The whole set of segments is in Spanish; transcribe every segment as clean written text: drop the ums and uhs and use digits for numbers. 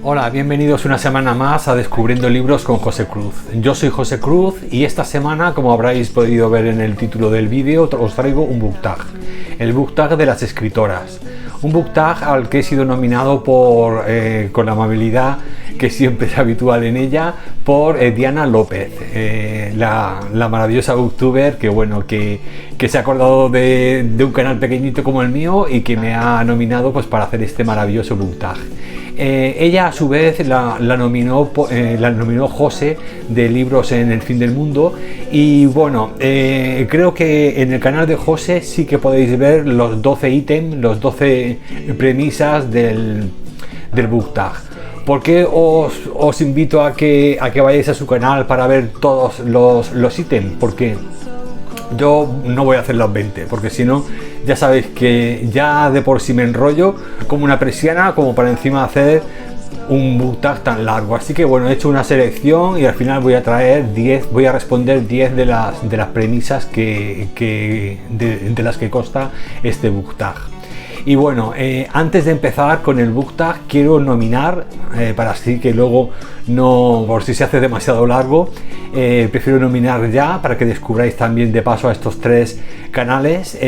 Hola, bienvenidos una semana más a Descubriendo Libros con José Cruz. Yo soy José Cruz y esta semana, como habréis podido ver en el título del vídeo, os traigo un book tag, el book tag de las escritoras. Un book tag al que he sido nominado con la amabilidad que siempre es habitual en ella, por Diana López, la maravillosa booktuber que se ha acordado de un canal pequeñito como el mío y que me ha nominado pues para hacer este maravilloso book tag. Ella a su vez la nominó José de Libros en el Fin del Mundo y bueno, creo que en el canal de José sí que podéis ver los 12 ítems, los 12 premisas del book tag. ¿Por qué os invito a que vayáis a su canal para ver todos los ítems? Porque yo no voy a hacer los 20, porque si no, ya sabéis que ya de por sí me enrollo como una persiana, como para encima hacer un book tag tan largo. Así que bueno, he hecho una selección y al final voy a responder 10 de las premisas de las que consta este book tag. Y bueno, antes de empezar con el book tag quiero nominar, para así que luego no, por si se hace demasiado largo, prefiero nominar ya para que descubráis también de paso a estos 3 canales.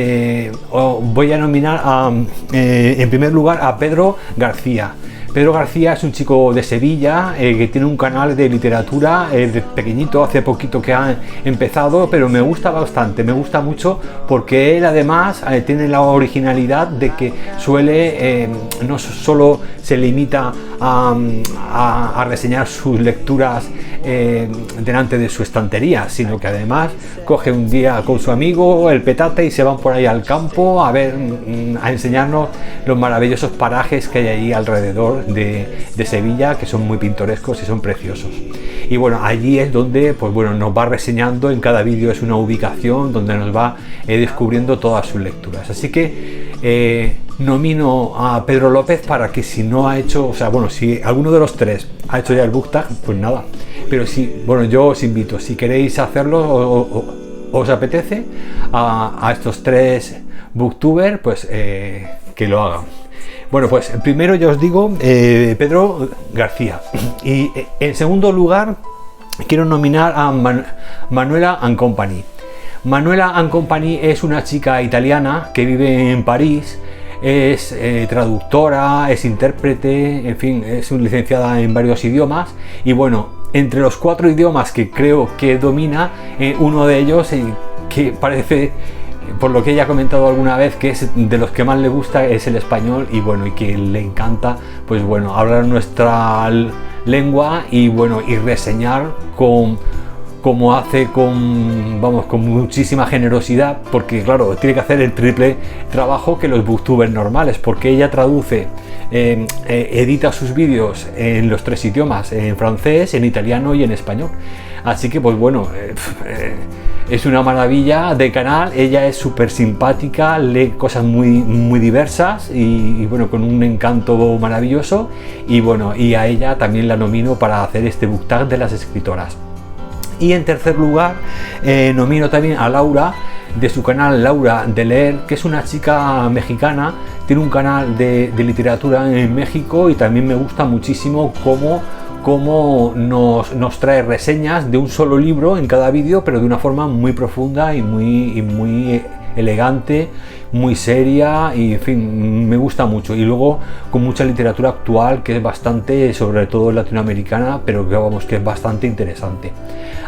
Voy a nominar en primer lugar a Pedro García. Pedro García es un chico de Sevilla que tiene un canal de literatura pequeño, hace poquito que ha empezado, pero me gusta bastante, me gusta mucho porque él además tiene la originalidad de que suele, no solo se limita a reseñar sus lecturas delante de su estantería, sino que además coge un día con su amigo, el petate, y se van por ahí al campo a enseñarnos los maravillosos parajes que hay ahí alrededor de Sevilla, que son muy pintorescos y son preciosos. Y bueno, allí es donde pues bueno, nos va reseñando, en cada vídeo es una ubicación donde nos va descubriendo todas sus lecturas. Así que nomino a Pedro López para que, si no ha hecho, o sea, bueno, si alguno de los 3 ha hecho ya el book tag, pues nada, pero sí, bueno, yo os invito, si queréis hacerlo o os apetece, a estos 3 booktubers, pues que lo hagan. Bueno, pues primero ya os digo, Pedro García, y en segundo lugar quiero nominar a Manuela & Company. Manuela & Company es una chica italiana que vive en París, es traductora, es intérprete, en fin, es licenciada en varios idiomas y bueno, entre los 4 idiomas que creo que domina, uno de ellos que parece, por lo que ella ha comentado alguna vez, que es de los que más le gusta, es el español, y bueno, y que le encanta pues bueno, hablar nuestra lengua y bueno, y reseñar como hace con muchísima generosidad, porque claro, tiene que hacer el triple trabajo que los booktubers normales, porque ella traduce, edita sus vídeos en los 3 idiomas, en francés, en italiano y en español. Así que pues bueno, es una maravilla de canal. Ella es súper simpática, lee cosas muy diversas y bueno, con un encanto maravilloso, y bueno, y a ella también la nomino para hacer este book tag de las escritoras. Y en tercer lugar, nomino también a Laura, de su canal Laura de Leer, que es una chica mexicana, tiene un canal de literatura en México, y también me gusta muchísimo cómo nos trae reseñas de un solo libro en cada vídeo, pero de una forma muy profunda y muy elegante, muy seria, y en fin, me gusta mucho. Y luego con mucha literatura actual, que es bastante, sobre todo latinoamericana, pero que es bastante interesante.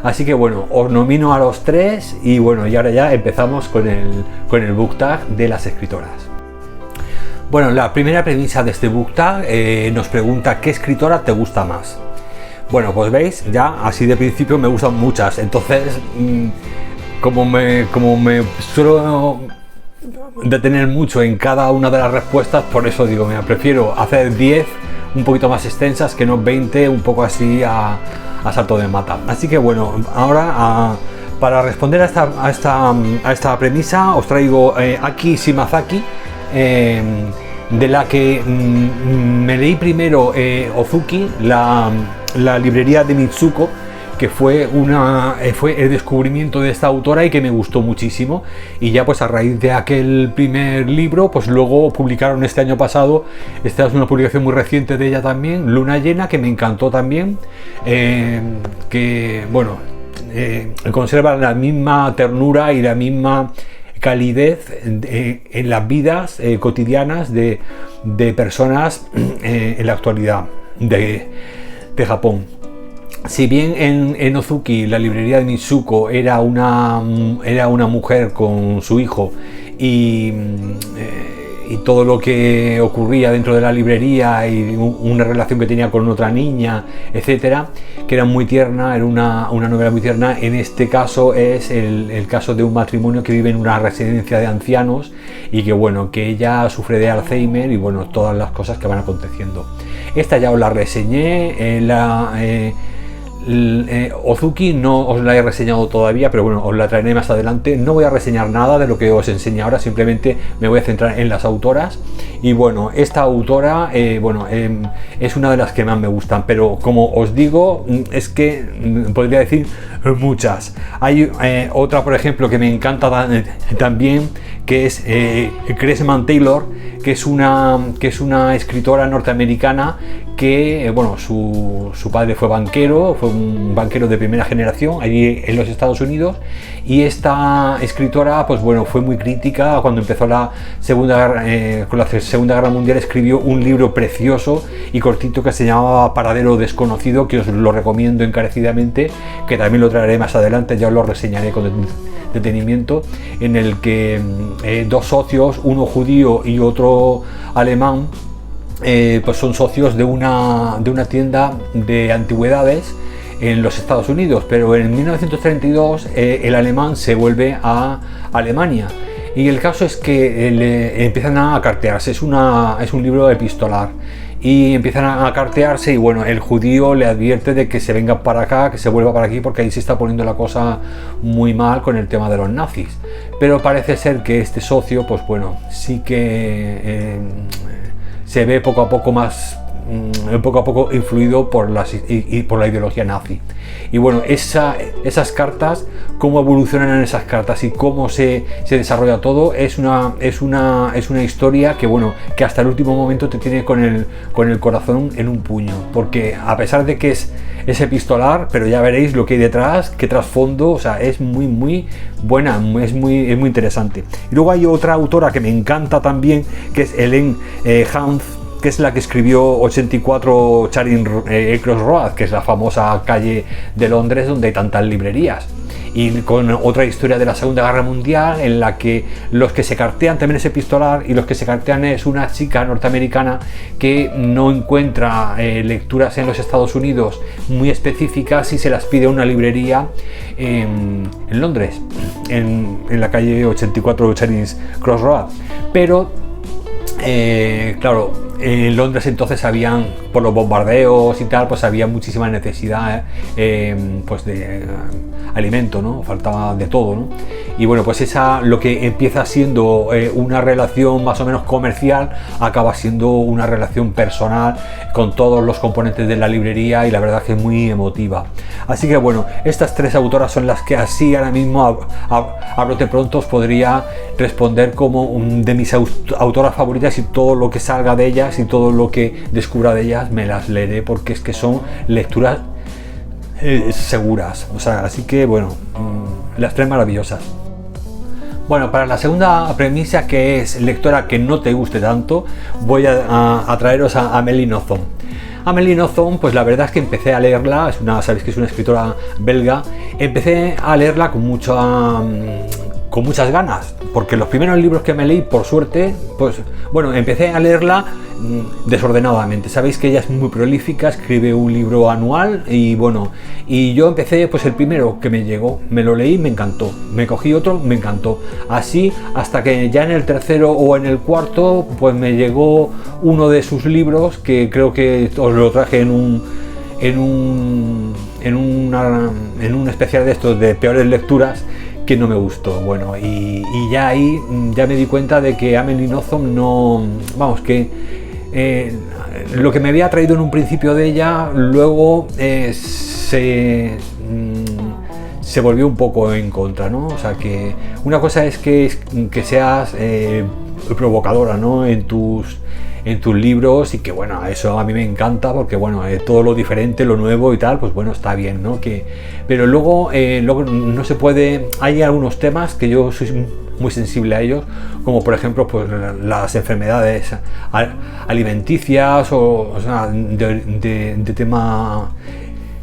Así que bueno, os nomino a los 3 y bueno, y ahora ya empezamos con el book tag de las escritoras. Bueno, la primera premisa de este book tag nos pregunta: ¿qué escritora te gusta más? Bueno, pues veis, ya así de principio me gustan muchas, entonces como me suelo detener mucho en cada una de las respuestas, por eso digo, mira, prefiero hacer 10 un poquito más extensas que no 20 un poco así a salto de mata. Así que bueno, ahora para responder a esta premisa os traigo Aki Shimazaki, de la que me leí primero Ozuki, la librería de Mitsuko, que fue el descubrimiento de esta autora y que me gustó muchísimo. Y ya pues a raíz de aquel primer libro, pues luego publicaron este año pasado, esta es una publicación muy reciente de ella también, Luna Llena, que me encantó también, que bueno, conserva la misma ternura y la misma calidez en las vidas cotidianas de personas en la actualidad de Japón. Si bien en Ozuki, la librería de Mitsuko, era una mujer con su hijo y todo lo que ocurría dentro de la librería y una relación que tenía con otra niña, etcétera, que era muy tierna, era una novela muy tierna. En este caso es el caso de un matrimonio que vive en una residencia de ancianos y que bueno, que ella sufre de Alzheimer y bueno, todas las cosas que van aconteciendo. Esta ya os la reseñé, Ozuki no os la he reseñado todavía, pero bueno, os la traeré más adelante. No voy a reseñar nada de lo que os enseño ahora, simplemente me voy a centrar en las autoras. Y bueno, esta autora es una de las que más me gustan, pero como os digo, es que podría decir muchas. Hay otra, por ejemplo, que me encanta también, que es Cresman Taylor, que es una escritora norteamericana que bueno, su padre fue un banquero de primera generación allí en los Estados Unidos, y esta escritora pues bueno, fue muy crítica cuando empezó con la Segunda Guerra Mundial. Escribió un libro precioso y cortito que se llamaba Paradero Desconocido, que os lo recomiendo encarecidamente, que también lo traeré más adelante, ya os lo reseñaré con detenimiento, en el que dos socios, uno judío y otro alemán, pues son socios de una tienda de antigüedades en los Estados Unidos, pero en 1932 el alemán se vuelve a Alemania y el caso es que empiezan a cartearse. Es un libro epistolar y empiezan a cartearse y bueno, el judío le advierte de que se venga para acá, que se vuelva para aquí, porque ahí se está poniendo la cosa muy mal con el tema de los nazis. Pero parece ser que este socio, pues bueno, sí que se ve poco a poco influido por la ideología nazi. Y bueno, esas cartas, cómo evolucionan en esas cartas y cómo se desarrolla todo, es una historia que bueno, que hasta el último momento te tiene con el corazón en un puño, porque a pesar de que es epistolar, pero ya veréis lo que hay detrás, qué trasfondo, o sea, es muy buena, es muy interesante. Y luego hay otra autora que me encanta también, que es Helen Hunt, que es la que escribió 84 Charing Cross Road, que es la famosa calle de Londres donde hay tantas librerías, y con otra historia de la Segunda Guerra Mundial en la que los que se cartean, también es epistolar, y los que se cartean es una chica norteamericana que no encuentra lecturas en los Estados Unidos muy específicas y se las pide a una librería en Londres, en la calle 84 Charing Cross Road. Pero claro, en Londres entonces habían, por los bombardeos y tal, pues había muchísima necesidad pues de alimento, ¿no? Faltaba de todo, ¿no? Y bueno, pues lo que empieza siendo una relación más o menos comercial acaba siendo una relación personal con todos los componentes de la librería, y la verdad que es muy emotiva. Así que bueno, estas tres autoras son las que así ahora mismo a brote pronto os podría responder como de mis autoras favoritas, y todo lo que salga de ellas y todo lo que descubra de ellas me las leeré, porque es que son lecturas seguras. O sea, así que bueno, las tres maravillosas. Bueno, para la segunda premisa, que es lectora que no te guste tanto, voy a traeros a Amélie Nothomb. Amélie Nothomb, pues la verdad es que empecé a leerla, sabéis que es una escritora belga, empecé a leerla con muchas ganas, porque los primeros libros que me leí, por suerte, pues bueno, empecé a leerla desordenadamente. Sabéis que ella es muy prolífica, escribe un libro anual, y bueno, y yo empecé, pues el primero que me llegó, me lo leí, me encantó, me cogí otro, me encantó, así hasta que ya en el tercero o en el cuarto, pues me llegó uno de sus libros, que creo que os lo traje en un especial de estos de peores lecturas, que no me gustó. Bueno, y ya ahí ya me di cuenta de que Amélie Nothomb no, vamos, que lo que me había traído en un principio de ella, luego se volvió un poco en contra, ¿no? O sea, que una cosa es que seas provocadora, ¿no? En tus libros, y que bueno, eso a mí me encanta, porque bueno, todo lo diferente, lo nuevo y tal, pues bueno, está bien, ¿no? Pero luego no se puede, hay algunos temas que yo soy muy sensible a ellos, como por ejemplo pues las enfermedades alimenticias, o sea, de tema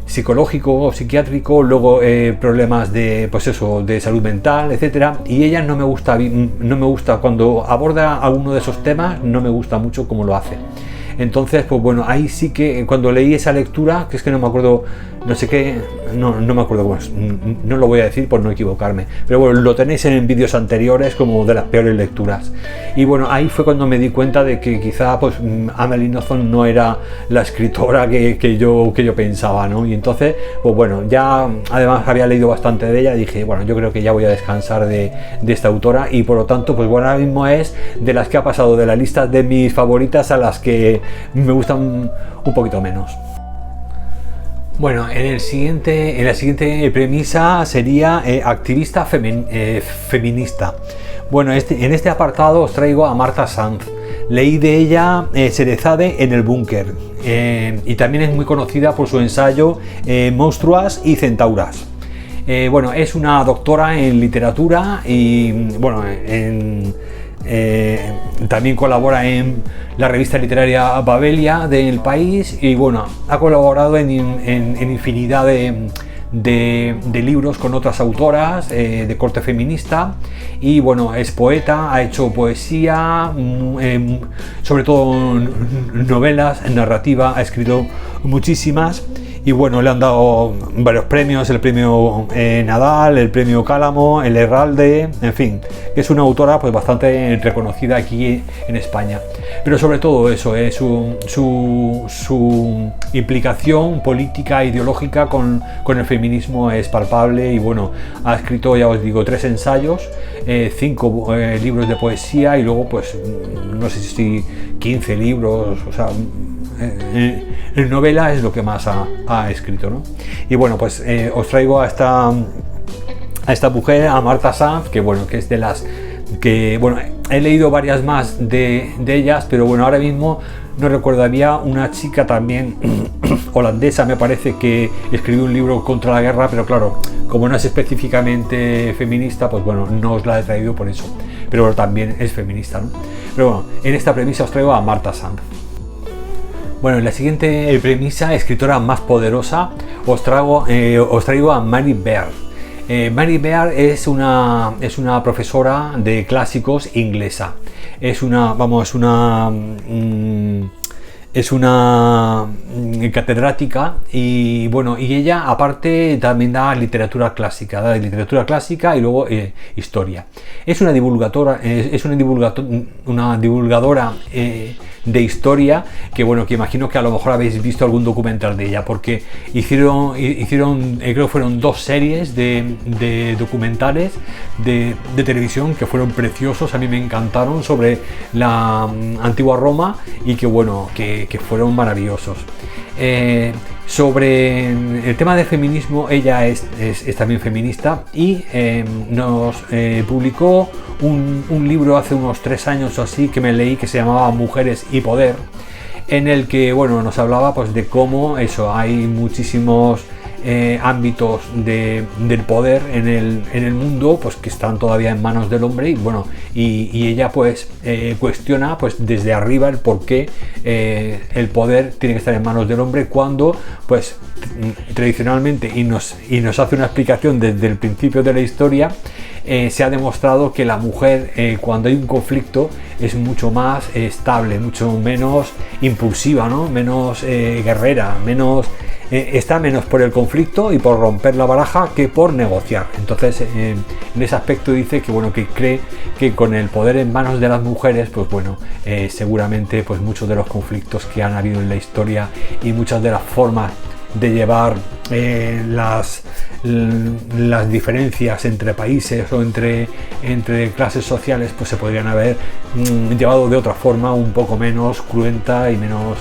psicológico o psiquiátrico, luego problemas de, pues eso, de salud mental, etcétera, y ella no me gusta cuando aborda alguno de esos temas, no me gusta mucho cómo lo hace. Entonces, pues bueno, ahí sí que cuando leí esa lectura, que es que no me acuerdo, no sé qué, no me acuerdo cómo es, no lo voy a decir por no equivocarme, pero bueno, lo tenéis en vídeos anteriores como de las peores lecturas. Y bueno, ahí fue cuando me di cuenta de que quizá pues Amelie Nothomb no era la escritora que yo pensaba, ¿no? Y entonces, pues bueno, ya además había leído bastante de ella, dije, bueno, yo creo que ya voy a descansar de esta autora, y por lo tanto, pues bueno, ahora mismo es de las que ha pasado de la lista de mis favoritas a las que me gustan un poquito menos. Bueno, en la siguiente premisa sería activista feminista. Bueno, en este apartado os traigo a Martha Sanz. Leí de ella Sherezade en el búnker, y también es muy conocida por su ensayo Monstruas y Centauras. Bueno, es una doctora en literatura y bueno, también colabora en la revista literaria Babelia del País, y bueno, ha colaborado en infinidad de libros con otras autoras de corte feminista, y bueno, es poeta, ha hecho poesía, sobre todo novelas, narrativa, ha escrito muchísimas. Y bueno, le han dado varios premios, el premio Nadal, el premio Cálamo, el Herralde, en fin, que es una autora pues bastante reconocida aquí en España. Pero sobre todo eso, su implicación política e ideológica con el feminismo es palpable, y bueno, ha escrito, ya os digo, 3 ensayos, 5 libros de poesía, y luego pues no sé si 15 libros, o sea, en novela es lo que más ha escrito, ¿no? Y bueno, pues os traigo a esta mujer, a Martha Sanz, que bueno, que es de las que, bueno, he leído varias más de ellas, pero bueno, ahora mismo no recuerdo, había una chica también holandesa, me parece, que escribió un libro contra la guerra, pero claro, como no es específicamente feminista, pues bueno, no os la he traído por eso, pero bueno, también es feminista, ¿no? Pero bueno, en esta premisa os traigo a Martha Sanz. Bueno, en la siguiente premisa, escritora más poderosa, os traigo a Mary Beard. Mary Beard es una profesora de clásicos inglesa. Es una catedrática, y bueno, y ella aparte también da literatura clásica, y luego historia. Es una divulgadora de historia, que bueno, que imagino que a lo mejor habéis visto algún documental de ella, porque hicieron creo que fueron 2 series de documentales de televisión que fueron preciosos, a mí me encantaron, sobre la antigua Roma, y que bueno, que fueron maravillosos. Sobre el tema de feminismo, ella es también feminista, y nos publicó un libro hace unos 3 años o así, que me leí, que se llamaba Mujeres y Poder, en el que bueno, nos hablaba pues de cómo eso, hay muchísimos ámbitos del poder en el mundo, pues que están todavía en manos del hombre, y bueno, y ella pues cuestiona pues desde arriba el por qué el poder tiene que estar en manos del hombre, cuando pues tradicionalmente, y nos hace una explicación desde el principio de la historia, se ha demostrado que la mujer, cuando hay un conflicto, es mucho más estable, mucho menos impulsiva, ¿no? Menos guerrera, está menos por el conflicto y por romper la baraja que por negociar. Entonces, en ese aspecto dice que bueno, que cree que con el poder en manos de las mujeres, pues bueno, seguramente pues muchos de los conflictos que han habido en la historia, y muchas de las formas de llevar las diferencias entre países o entre clases sociales, pues se podrían haber llevado de otra forma, un poco menos cruenta y menos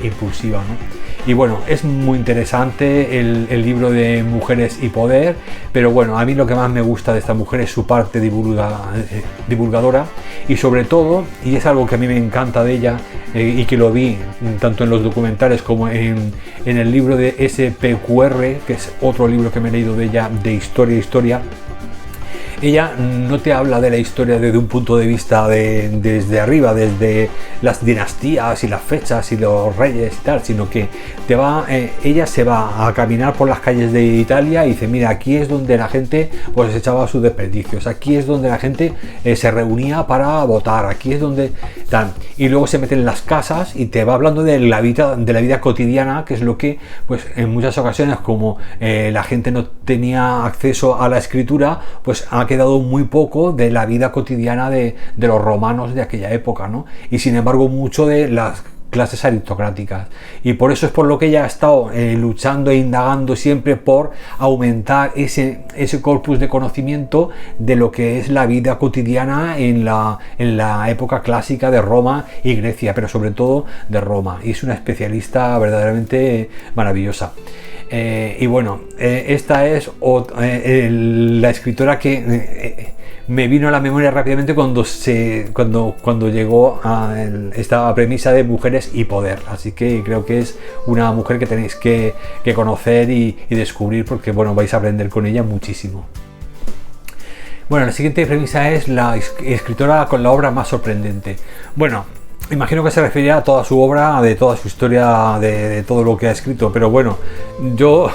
impulsiva, ¿no? Y bueno, es muy interesante el libro de Mujeres y Poder, pero bueno, a mí lo que más me gusta de esta mujer es su parte divulgadora, y sobre todo, y es algo que a mí me encanta de ella, y que lo vi tanto en los documentales como en el libro de SPQR, que es otro libro que me he leído de ella, de historia. Ella no te habla de la historia desde un punto de vista desde arriba, desde las dinastías y las fechas y los reyes y tal, sino que ella se va a caminar por las calles de Italia y dice, mira, aquí es donde la gente pues echaba sus desperdicios, aquí es donde la gente se reunía para votar, aquí es donde tal, y luego se mete en las casas y te va hablando de la vida cotidiana, que es lo que pues en muchas ocasiones, como la gente no tenía acceso a la escritura, pues ha quedado muy poco de la vida cotidiana de los romanos de aquella época, ¿no? Y sin embargo mucho de las clases aristocráticas, y por eso es por lo que ella ha estado luchando e indagando siempre por aumentar ese corpus de conocimiento de lo que es la vida cotidiana en la época clásica de Roma y Grecia, pero sobre todo de Roma, y es una especialista verdaderamente maravillosa. Y bueno, esta es la escritora que me vino a la memoria rápidamente cuando llegó a esta premisa de Mujeres y Poder, así que creo que es una mujer que tenéis que conocer y descubrir, porque bueno, vais a aprender con ella muchísimo. Bueno, la siguiente premisa es la escritora con la obra más sorprendente. Bueno, imagino que se referirá a toda su obra, de toda su historia, de todo lo que ha escrito, pero bueno, yo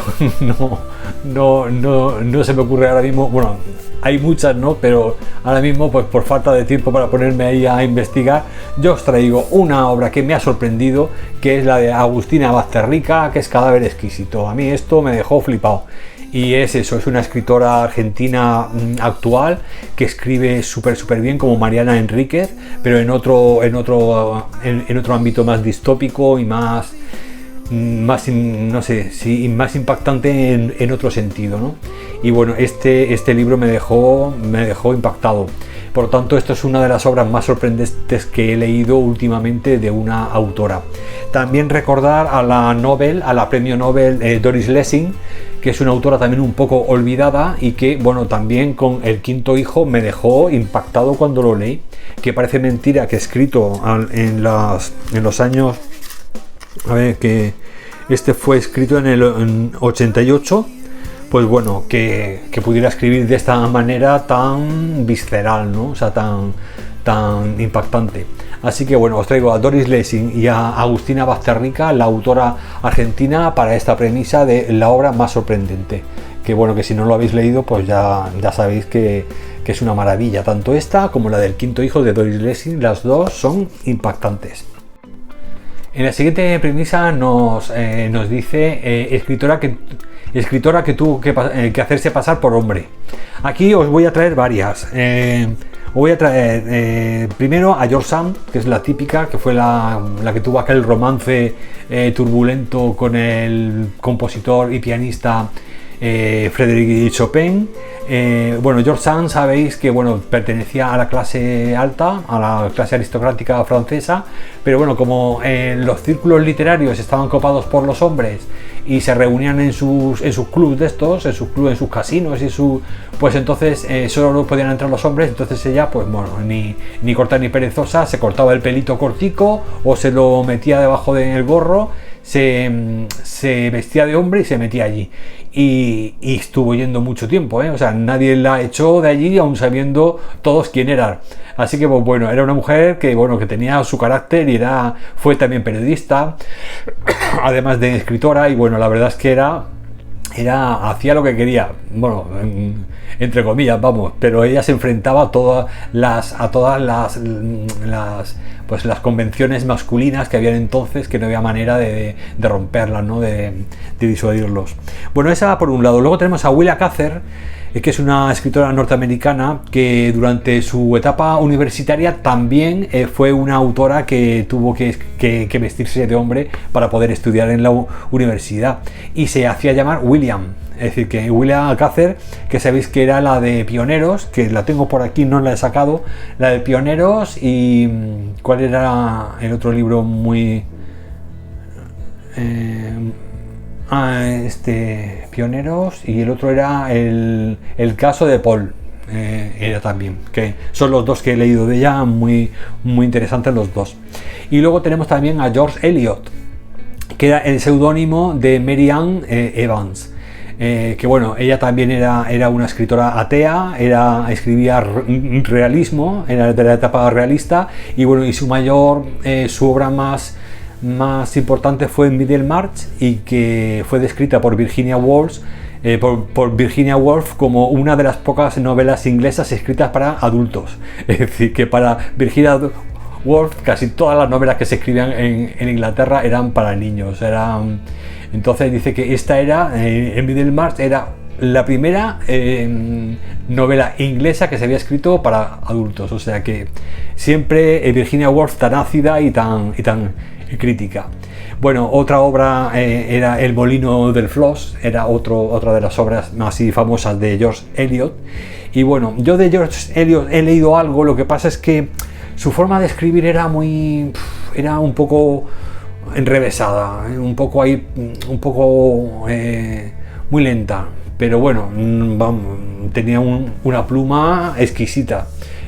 no se me ocurre ahora mismo. Bueno, hay muchas, ¿no? Pero ahora mismo, pues por falta de tiempo para ponerme ahí a investigar, yo os traigo una obra que me ha sorprendido, que es la de Agustina Bazterrica, que es Cadáver Exquisito. A mí esto me dejó flipado. Y es eso, es una escritora argentina actual que escribe súper bien, como Mariana Enríquez, pero en otro ámbito más distópico y más no sé, sí, más impactante en otro sentido, ¿no? Y bueno, este libro me dejó impactado. Por lo tanto, esto es una de las obras más sorprendentes que he leído últimamente de una autora. También recordar a la premio Nobel Doris Lessing, que es una autora también un poco olvidada y que, bueno, también con El quinto hijo me dejó impactado cuando lo leí, que parece mentira que escrito en los años, a ver, que este fue escrito en 88, pues bueno, que pudiera escribir de esta manera tan visceral, ¿no? O sea, tan impactante. Así que bueno, os traigo a Doris Lessing y a Agustina Bazterrica, la autora argentina, para esta premisa de la obra más sorprendente. Que bueno, que si no lo habéis leído, pues ya sabéis que es una maravilla. Tanto esta como la del quinto hijo de Doris Lessing, las dos son impactantes. En la siguiente premisa nos dice escritora que tuvo que hacerse pasar por hombre. Aquí os voy a traer varias. Voy a traer primero a George Sand, que es la típica, que fue la que tuvo aquel romance turbulento con el compositor y pianista Frédéric Chopin. Bueno, George Sand, sabéis que bueno, pertenecía a la clase alta, a la clase aristocrática francesa, pero bueno, como los círculos literarios estaban copados por los hombres y se reunían en sus clubs de estos, en sus casinos pues entonces solo podían entrar los hombres. Entonces ella, pues bueno, ni corta ni perezosa, se cortaba el pelito cortico o se lo metía debajo del gorro, se vestía de hombre y se metía allí. Y estuvo yendo mucho tiempo, o sea, nadie la echó de allí, aún sabiendo todos quién era. Así que pues bueno, era una mujer que bueno, que tenía su carácter y fue también periodista, además de escritora, y bueno, la verdad es que hacía lo que quería, bueno, entre comillas, vamos, pero ella se enfrentaba a todas las convenciones masculinas que habían entonces, que no había manera de romperlas, ¿no? de disuadirlos. Bueno, esa por un lado. Luego tenemos a Willa Cather, que es una escritora norteamericana que durante su etapa universitaria también fue una autora que tuvo que vestirse de hombre para poder estudiar en la universidad, y se hacía llamar William. Es decir, que Willa Cather, que sabéis que era la de Pioneros, que la tengo por aquí, no la he sacado, la de Pioneros, y ¿cuál era el otro libro muy Pioneros, y el otro era el caso de Paul. Era también, que son los dos que he leído de ella, muy interesantes los dos. Y luego tenemos también a George Eliot, que era el seudónimo de Mary Ann Evans, que bueno, ella también era una escritora atea, escribía realismo, era de la etapa realista, y bueno, y su obra más importante fue Middlemarch, y que fue descrita por Virginia Woolf, como una de las pocas novelas inglesas escritas para adultos. Es decir, que para Virginia Woolf casi todas las novelas que se escribían en Inglaterra eran para niños. Entonces dice que esta en Middlemarch era la primera novela inglesa que se había escrito para adultos. O sea que siempre Virginia Woolf tan ácida y tan crítica. Bueno, otra obra era El molino del Floss, era otra de las obras más famosas de George Eliot. Y bueno, yo de George Eliot he leído algo, lo que pasa es que su forma de escribir era un poco enrevesada, un poco muy lenta, pero bueno, tenía una pluma exquisita.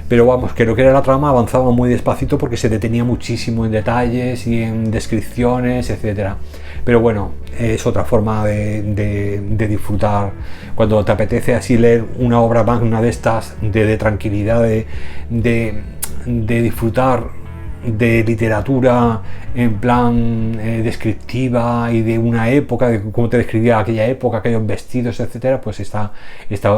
Pero vamos, que lo que era la trama avanzaba muy despacito porque se detenía muchísimo en detalles y en descripciones, etcétera. Pero bueno, es otra forma de disfrutar cuando te apetece así leer una obra magna de estas, de tranquilidad, de disfrutar de literatura en plan descriptiva y de una época, de cómo te describía aquella época, aquellos vestidos, etcétera. Pues esta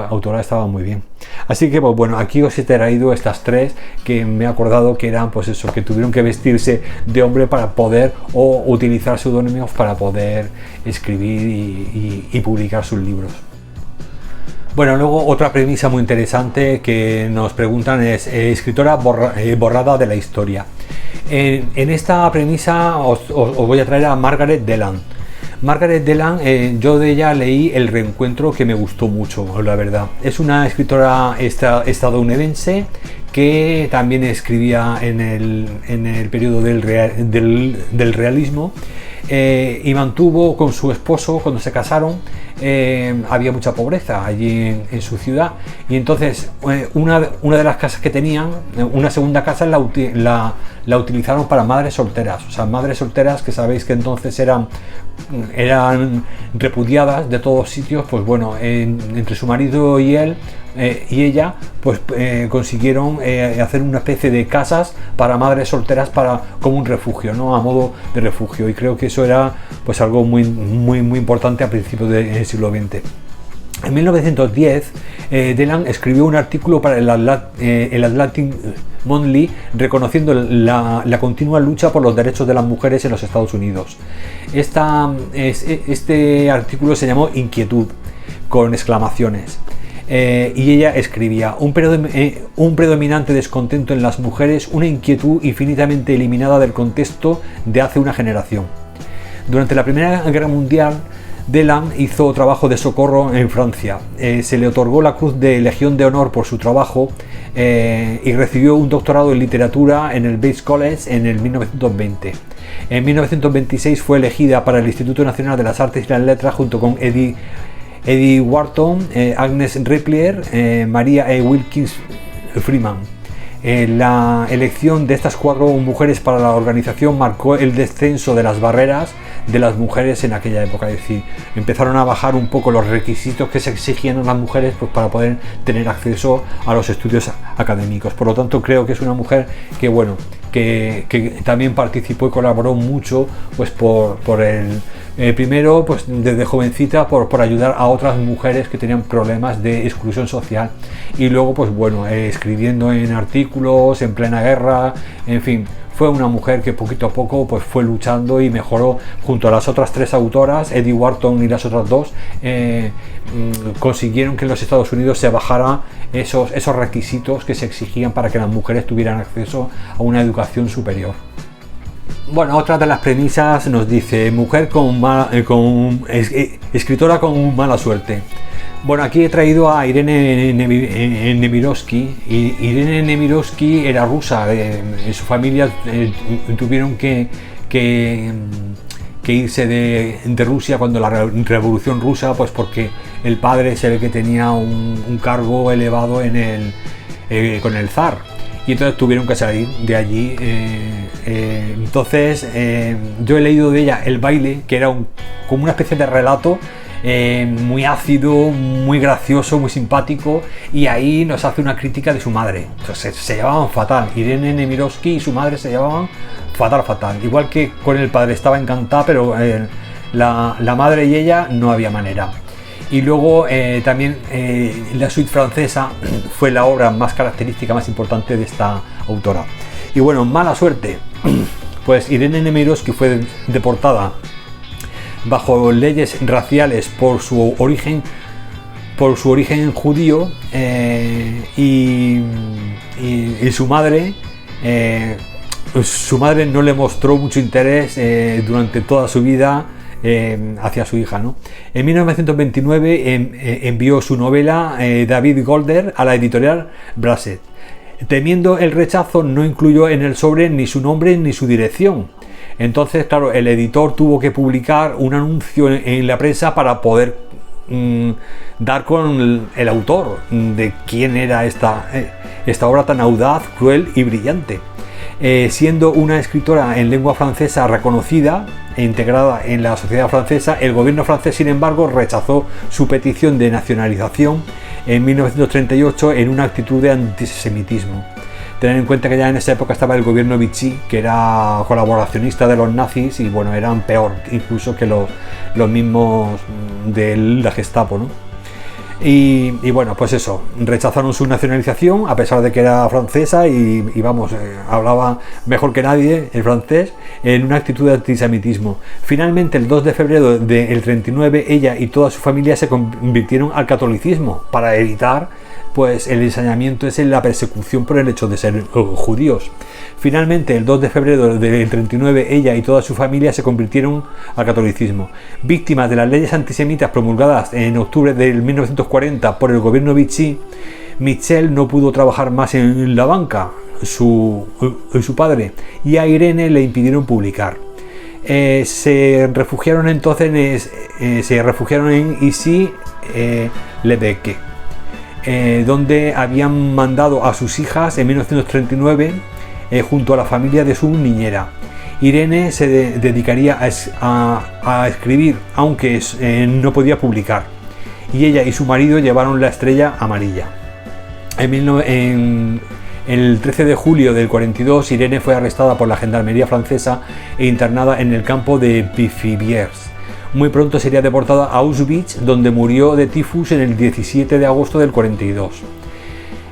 autora estaba muy bien. Así que pues bueno, aquí os he traído estas tres que me he acordado que eran pues eso, que tuvieron que vestirse de hombre para poder, o utilizar seudónimos para poder escribir y publicar sus libros. Bueno, luego otra premisa muy interesante que nos preguntan es escritora borrada de la historia. En esta premisa os voy a traer a Margaret Deland. Margaret Deland, yo de ella leí El reencuentro, que me gustó mucho, la verdad. Es una escritora estadounidense que también escribía en el periodo del realismo. Y mantuvo con su esposo, cuando se casaron, había mucha pobreza allí en su ciudad, y entonces una de las casas que tenían, una segunda casa, la utilizaron para madres solteras. O sea, madres solteras que sabéis que entonces eran repudiadas de todos sitios. Pues bueno, entre su marido y él y ella pues consiguieron hacer una especie de casas para madres solteras, como un refugio, ¿no? A modo de refugio, y creo que eso era pues algo muy importante a principios del siglo XX. En 1910 Deland escribió un artículo para el Atlantic Monthly reconociendo la continua lucha por los derechos de las mujeres en los Estados Unidos. Este artículo se llamó Inquietud, con exclamaciones. Y ella escribía: un predominante descontento en las mujeres, una inquietud infinitamente eliminada del contexto de hace una generación. Durante la Primera Guerra Mundial, Deland hizo trabajo de socorro en Francia. Se le otorgó la Cruz de Legión de Honor por su trabajo y recibió un doctorado en literatura en el Bates College en el 1920. En 1926 fue elegida para el Instituto Nacional de las Artes y las Letras junto con Eddie Wharton, Agnes Repplier, Maria E. Wilkins Freeman. La elección de estas 4 mujeres para la organización marcó el descenso de las barreras de las mujeres en aquella época. Es decir, empezaron a bajar un poco los requisitos que se exigían a las mujeres pues, para poder tener acceso a los estudios académicos. Por lo tanto, creo que es una mujer que, bueno, que también participó y colaboró mucho pues primero pues desde jovencita por ayudar a otras mujeres que tenían problemas de exclusión social, y luego pues bueno, escribiendo en artículos en plena guerra, en fin. Fue una mujer que poquito a poco pues fue luchando y mejoró junto a las otras 3 autoras, Eddie Wharton y las otras 2, consiguieron que en los Estados Unidos se bajara esos requisitos que se exigían para que las mujeres tuvieran acceso a una educación superior. Bueno, otra de las premisas nos dice: mujer escritora con mala suerte. Bueno, aquí he traído a Irene Nemirovsky. Irene Nemirovsky era rusa, su familia tuvieron que que irse de Rusia cuando la Revolución Rusa, pues porque el padre es el que tenía un cargo elevado con el zar, y entonces tuvieron que salir de allí. Entonces yo he leído de ella El baile, que era como una especie de relato muy ácido, muy gracioso, muy simpático, y ahí nos hace una crítica de su madre. Entonces se llevaban fatal, Irene Nemirovsky y su madre se llevaban fatal, igual que con el padre estaba encantada, pero la madre y ella no había manera. Y luego también la suite francesa fue la obra más característica, más importante de esta autora. Y bueno, mala suerte, pues Irene Nemirovsky fue deportada bajo leyes raciales por su origen judío, y su madre no le mostró mucho interés durante toda su vida hacia su hija, ¿no? En 1929 envió su novela David Golder a la editorial Brasset. Temiendo el rechazo, no incluyó en el sobre ni su nombre ni su dirección. Entonces, claro, el editor tuvo que publicar un anuncio en la prensa para poder dar con el autor de quién era esta obra tan audaz, cruel y brillante. Siendo una escritora en lengua francesa reconocida e integrada en la sociedad francesa, el gobierno francés, sin embargo, rechazó su petición de nacionalización en 1938 en una actitud de antisemitismo. Tener en cuenta que ya en esa época estaba el gobierno Vichy, que era colaboracionista de los nazis, y bueno, eran peor incluso que los mismos de la Gestapo, ¿no? Y bueno, pues eso, rechazaron su nacionalización a pesar de que era francesa y vamos, hablaba mejor que nadie el francés, en una actitud de antisemitismo. Finalmente, el 2 de febrero del 39, ella y toda su familia se convirtieron al catolicismo para evitar pues el ensañamiento ese, la persecución por el hecho de ser judíos. Finalmente, el 2 de febrero del 39, ella y toda su familia se convirtieron al catolicismo. Víctimas de las leyes antisemitas promulgadas en octubre de 1940 por el gobierno Vichy, Michelle no pudo trabajar más en la banca, su padre, y a Irene le impidieron publicar. Se refugiaron entonces en Issy-les-Évêques, donde habían mandado a sus hijas en 1939 junto a la familia de su niñera. Irene se dedicaría a escribir, aunque no podía publicar, y ella y su marido llevaron la estrella amarilla. El 13 de julio del 42, Irene fue arrestada por la gendarmería francesa e internada en el campo de Pithiviers. Muy pronto sería deportada a Auschwitz, donde murió de tifus en el 17 de agosto del 42.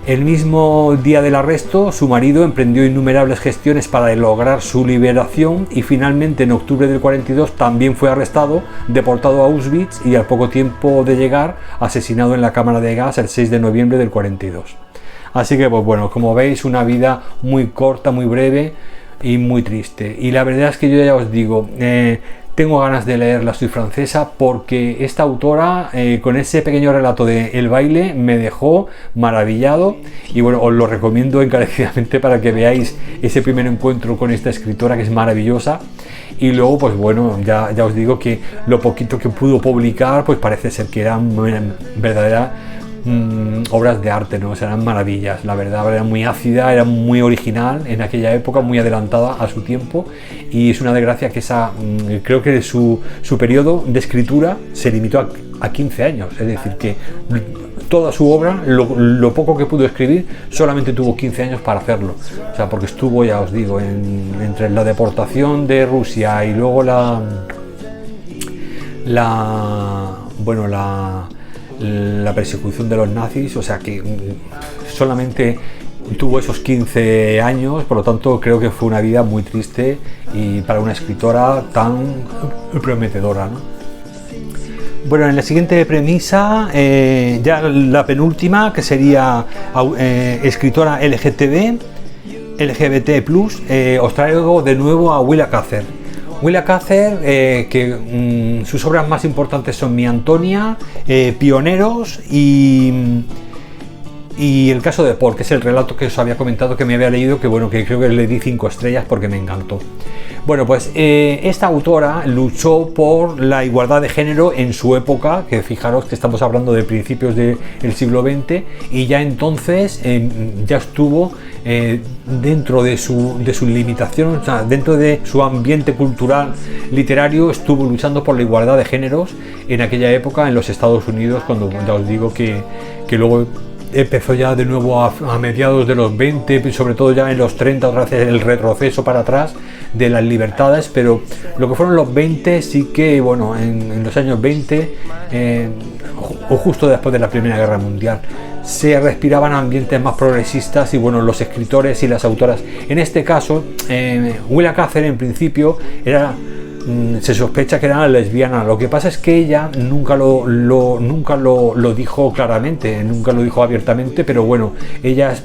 El mismo día del arresto, su marido emprendió innumerables gestiones para lograr su liberación y finalmente en octubre del 42 también fue arrestado, deportado a Auschwitz y al poco tiempo de llegar, asesinado en la cámara de gas el 6 de noviembre del 42. Así que, pues bueno, como veis, una vida muy corta, muy breve y muy triste. Y la verdad es que yo ya os digo, tengo ganas de leer La suite francesa porque esta autora, con ese pequeño relato de El baile, me dejó maravillado, y bueno, os lo recomiendo encarecidamente para que veáis ese primer encuentro con esta escritora, que es maravillosa. Y luego, pues bueno, ya os digo que lo poquito que pudo publicar, pues parece ser que eran verdaderas obras de arte, ¿no? O sea, eran maravillas, la verdad, era muy ácida, era muy original en aquella época, muy adelantada a su tiempo, y es una desgracia que creo que su periodo de escritura se limitó a 15 años, es decir, que toda su obra, lo poco que pudo escribir, solamente tuvo 15 años para hacerlo, o sea, porque estuvo, ya os digo, entre la deportación de Rusia y luego la persecución de los nazis, o sea que solamente tuvo esos 15 años, por lo tanto creo que fue una vida muy triste y para una escritora tan prometedora, ¿no? Bueno, en la siguiente premisa, ya la penúltima, que sería escritora LGBT+, os traigo de nuevo a Willa Cather. Willa Cather, que sus obras más importantes son Mi Antonia, Pioneros y El caso de Paul, que es el relato que os había comentado que me había leído, que bueno, que creo que le di 5 estrellas porque me encantó. Bueno, pues esta autora luchó por la igualdad de género en su época, que fijaros que estamos hablando de principios del siglo XX, y ya entonces ya estuvo dentro de su limitación, o sea, dentro de su ambiente cultural literario, estuvo luchando por la igualdad de géneros en aquella época en los Estados Unidos, cuando ya os digo que luego empezó ya de nuevo a mediados de los 20, sobre todo ya en los 30, otra vez el retroceso para atrás de las libertades, pero lo que fueron los 20 sí que, bueno, en los años 20 o justo después de la Primera Guerra Mundial, se respiraban ambientes más progresistas y bueno, los escritores y las autoras, en este caso, Willa Cather en principio se sospecha que era lesbiana. Lo que pasa es que ella nunca lo dijo claramente, nunca lo dijo abiertamente, pero bueno, ella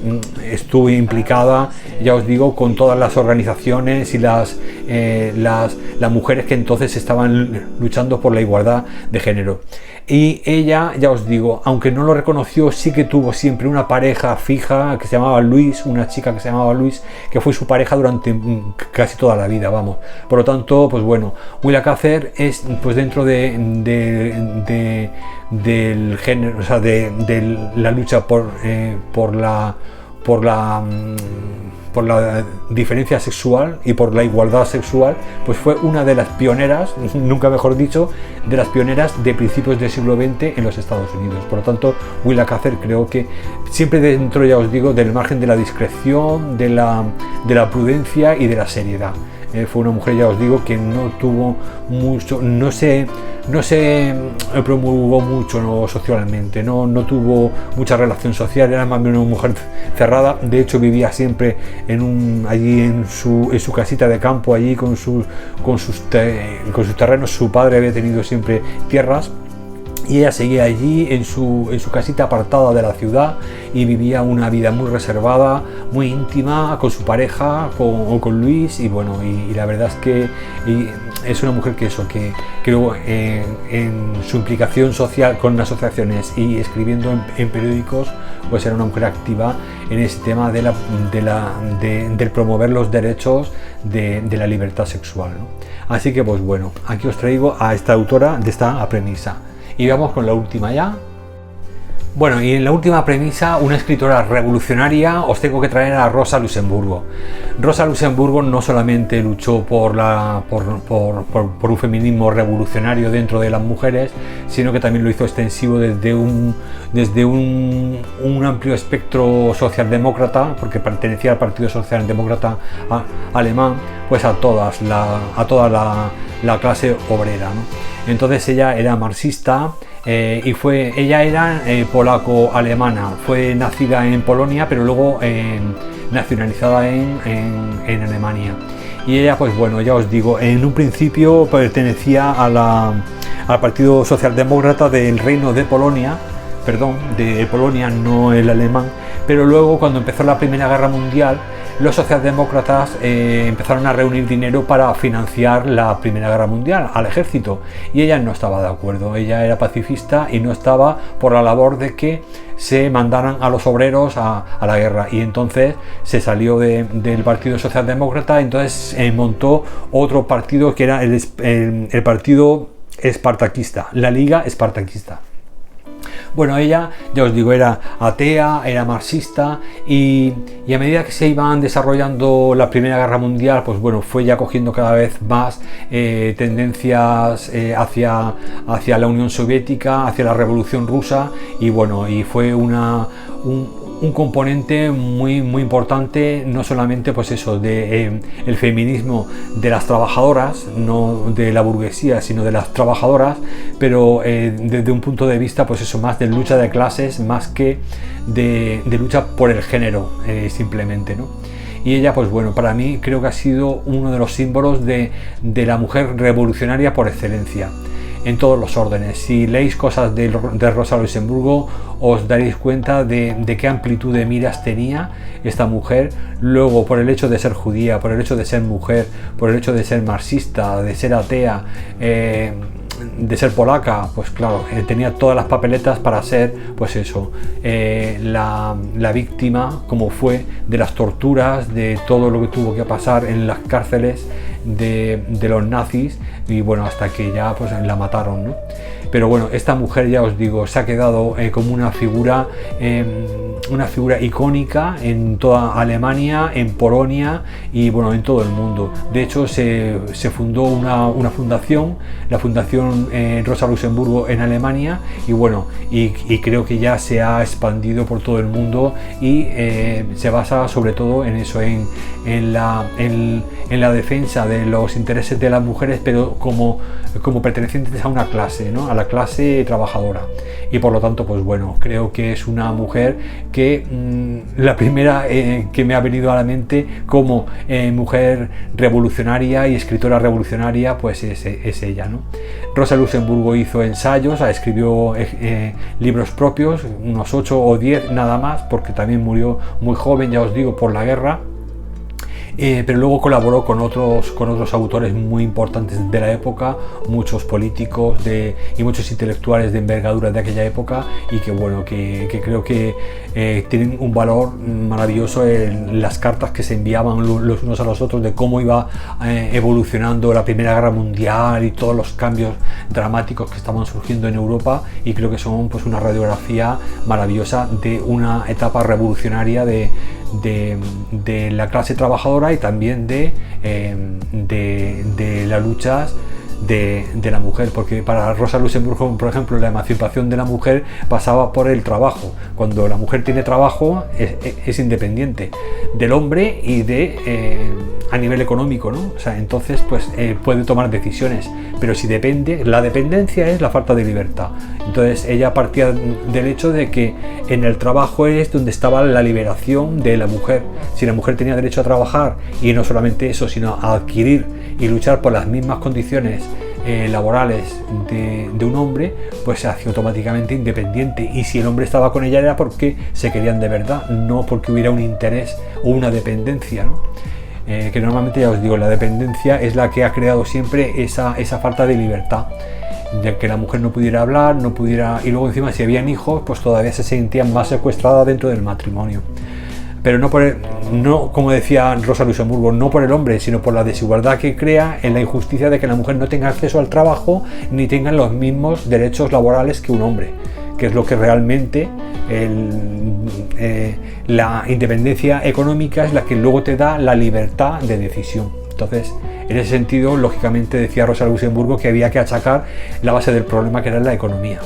estuvo implicada, ya os digo, con todas las organizaciones y las mujeres que entonces estaban luchando por la igualdad de género. Y ella, ya os digo, aunque no lo reconoció, sí que tuvo siempre una pareja fija que se llamaba Louise, una chica que se llamaba Louise, que fue su pareja durante casi toda la vida, vamos. Por lo tanto, pues bueno, Willa Cather es, pues dentro del género, o sea, de la lucha por la diferencia sexual y por la igualdad sexual, pues fue una de las pioneras, nunca mejor dicho, de las pioneras de principios del siglo XX en los Estados Unidos. Por lo tanto, Willa Cather creo que siempre dentro, ya os digo, del margen de la discreción, de la prudencia y de la seriedad. Fue una mujer, ya os digo, que no tuvo mucho, no se promulgó mucho, ¿no? Socialmente, no tuvo mucha relación social, era más bien una mujer cerrada. De hecho, vivía siempre allí en su casita de campo, allí con sus terrenos. Su padre había tenido siempre tierras y ella seguía allí en su casita apartada de la ciudad y vivía una vida muy reservada, muy íntima con su pareja, con Luis, y bueno, y la verdad es que es una mujer que luego en su implicación social con asociaciones y escribiendo en periódicos, pues era una mujer activa en ese tema del promover los derechos de la libertad sexual, ¿no? Así que pues bueno, aquí os traigo a esta autora de esta premisa. Y vamos con la última ya. Bueno, y en la última premisa, una escritora revolucionaria, os tengo que traer a Rosa Luxemburgo. Rosa Luxemburgo no solamente luchó por un feminismo revolucionario dentro de las mujeres, sino que también lo hizo extensivo desde un amplio espectro socialdemócrata, porque pertenecía al Partido Socialdemócrata alemán, pues a toda la clase obrera, ¿no? Entonces ella era marxista. Ella era polaco-alemana, fue nacida en Polonia, pero luego nacionalizada en Alemania. Y ella, pues bueno, ya os digo, en un principio pertenecía al Partido Socialdemócrata del Reino de Polonia, de Polonia, no el alemán, pero luego cuando empezó la Primera Guerra Mundial, los socialdemócratas empezaron a reunir dinero para financiar la Primera Guerra Mundial al ejército, y ella no estaba de acuerdo. Ella era pacifista y no estaba por la labor de que se mandaran a los obreros a la guerra, y entonces se salió del Partido Socialdemócrata. Entonces montó otro partido que era el Partido Espartaquista, la Liga Espartaquista. Bueno, ella, ya os digo, era atea, era marxista, y a medida que se iban desarrollando la Primera Guerra Mundial, pues bueno, fue ya cogiendo cada vez más tendencias hacia la Unión Soviética, hacia la Revolución Rusa, y bueno, y fue un componente muy importante, no solamente pues eso de el feminismo de las trabajadoras, no de la burguesía, sino de las trabajadoras, pero desde un punto de vista pues eso, más de lucha de clases, más que de lucha por el género, simplemente, ¿no? Y ella, pues bueno, para mí creo que ha sido uno de los símbolos de la mujer revolucionaria por excelencia, en todos los órdenes. Si leéis cosas de Rosa Luxemburgo, os daréis cuenta de qué amplitud de miras tenía esta mujer. Luego, por el hecho de ser judía, por el hecho de ser mujer, por el hecho de ser marxista, de ser atea, de ser polaca, pues claro, tenía todas las papeletas para ser, pues eso, la víctima, como fue, de las torturas, de todo lo que tuvo que pasar en las cárceles, de los nazis, y bueno, hasta que ya pues la mataron, ¿no? Pero bueno, esta mujer, ya os digo, se ha quedado como una figura icónica en toda Alemania, en Polonia y bueno, en todo el mundo. De hecho, se fundó una fundación, la Fundación Rosa Luxemburgo en Alemania, y bueno, y creo que ya se ha expandido por todo el mundo, y se basa sobre todo en eso, en la defensa de los intereses de las mujeres, pero como pertenecientes a una clase, ¿no? A la clase trabajadora. Y por lo tanto, pues bueno, creo que es una mujer que la primera que me ha venido a la mente como mujer revolucionaria y escritora revolucionaria, pues es ella, ¿no? Rosa Luxemburgo hizo ensayos, escribió libros propios, unos 8 o 10 nada más, porque también murió muy joven, ya os digo, por la guerra. Pero luego colaboró con otros autores muy importantes de la época, muchos políticos y muchos intelectuales de envergadura de aquella época, y que bueno, que creo que tienen un valor maravilloso en las cartas que se enviaban los unos a los otros, de cómo iba evolucionando la Primera Guerra Mundial y todos los cambios dramáticos que estaban surgiendo en Europa, y creo que son pues una radiografía maravillosa de una etapa revolucionaria de la clase trabajadora, y también de las luchas de la mujer, porque para Rosa Luxemburgo, por ejemplo, la emancipación de la mujer pasaba por el trabajo. Cuando la mujer tiene trabajo es independiente del hombre y a nivel económico, ¿no? O sea, entonces pues puede tomar decisiones, pero si depende, la dependencia es la falta de libertad. Entonces ella partía del hecho de que en el trabajo es donde estaba la liberación de la mujer. Si la mujer tenía derecho a trabajar, y no solamente eso, sino a adquirir y luchar por las mismas condiciones laborales de un hombre, pues se hacía automáticamente independiente, y si el hombre estaba con ella era porque se querían de verdad, no porque hubiera un interés o una dependencia, ¿no? Que normalmente, ya os digo, la dependencia es la que ha creado siempre esa falta de libertad, de que la mujer no pudiera hablar, no pudiera, y luego encima si habían hijos, pues todavía se sentían más secuestradas dentro del matrimonio. Pero no, como decía Rosa Luxemburgo, no por el hombre, sino por la desigualdad que crea en la injusticia de que la mujer no tenga acceso al trabajo ni tenga los mismos derechos laborales que un hombre, que es lo que realmente la independencia económica es la que luego te da la libertad de decisión. Entonces, en ese sentido, lógicamente decía Rosa Luxemburgo que había que achacar la base del problema, que era la economía.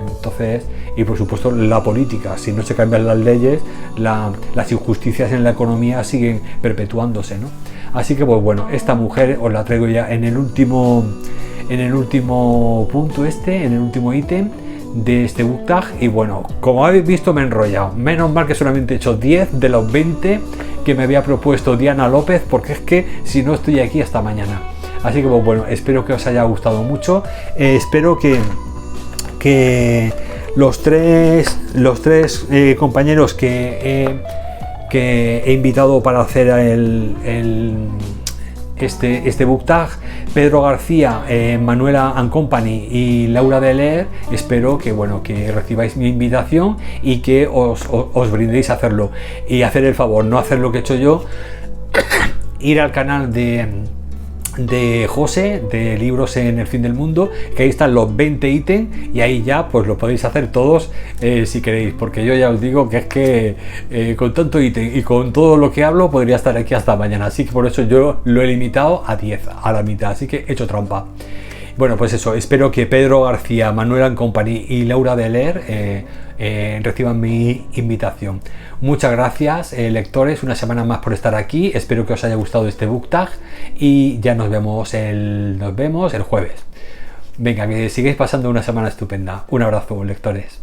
Entonces, y por supuesto la política. Si no se cambian las leyes, las injusticias en la economía siguen perpetuándose, ¿no? Así que pues bueno, esta mujer os la traigo ya en el último punto, en el último ítem de este book tag. Y bueno, como habéis visto, me he enrollado. Menos mal que solamente he hecho 10 de los 20 que me había propuesto Diana López, porque es que si no estoy aquí hasta mañana. Así que pues bueno, espero que os haya gustado mucho. Espero que los tres compañeros que he invitado para hacer este book tag, Pedro García, Manuela and Company y Laura de Leer, espero que bueno, que recibáis mi invitación y que os brindéis a hacerlo, y hacer el favor, no hacer lo que he hecho yo, ir al canal de José, de Libros en el Fin del Mundo, que ahí están los 20 ítems, y ahí ya pues lo podéis hacer todos si queréis, porque yo ya os digo que es que con tanto ítem y con todo lo que hablo podría estar aquí hasta mañana, así que por eso yo lo he limitado a 10, a la mitad, así que he hecho trampa. Bueno, pues eso, espero que Pedro García, Manuel and Company y Laura de Leer reciban mi invitación. Muchas gracias, lectores, una semana más por estar aquí. Espero que os haya gustado este book tag, y ya nos vemos el jueves. Venga, que sigáis pasando una semana estupenda. Un abrazo, lectores.